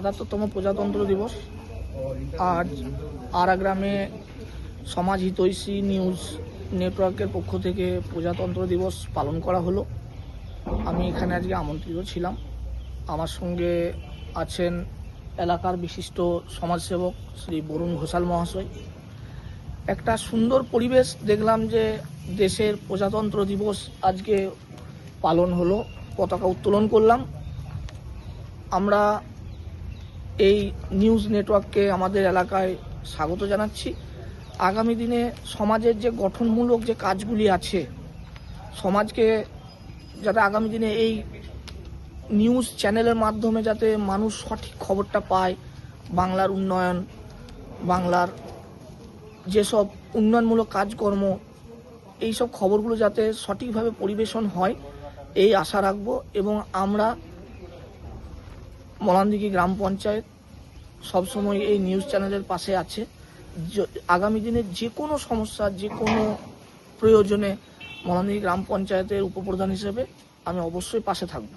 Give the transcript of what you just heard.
৭৭তম প্রজাতন্ত্র দিবস। আজ আরা গ্রামে সমাজ হিতৈষী নিউজ নেটওয়ার্কের পক্ষ থেকে প্রজাতন্ত্র দিবস পালন করা হলো। আমি এখানে আজকে আমন্ত্রিত ছিলাম। আমার সঙ্গে আছেন এলাকার বিশিষ্ট সমাজসেবক শ্রী বরুণ ঘোষাল মহাশয়। একটা সুন্দর পরিবেশ দেখলাম যে দেশের প্রজাতন্ত্র দিবস আজকে পালন হলো, পতাকা উত্তোলন করলাম। আমরা এই নিউজ নেটওয়ার্ককে আমাদের এলাকায় স্বাগত জানাচ্ছি। আগামী দিনে সমাজের যে গঠনমূলক যে কাজগুলি আছে, সমাজকে যাতে আগামী দিনে এই নিউজ চ্যানেলের মাধ্যমে যাতে মানুষ সঠিক খবরটা পায়, বাংলার উন্নয়ন, বাংলার যেসব উন্নয়নমূলক কাজকর্ম, এইসব খবরগুলো যাতে সঠিকভাবে পরিবেশন হয় এই আশা রাখবো। এবং আমরা মলানদিঘি গ্রাম পঞ্চায়েত সবসময় এই নিউজ চ্যানেলের পাশে আছে। আগামী দিনে যে কোনো সমস্যা, যে কোনো প্রয়োজনে মলানদিঘি গ্রাম পঞ্চায়েতের উপপ্রধান হিসেবে আমি অবশ্যই পাশে থাকব।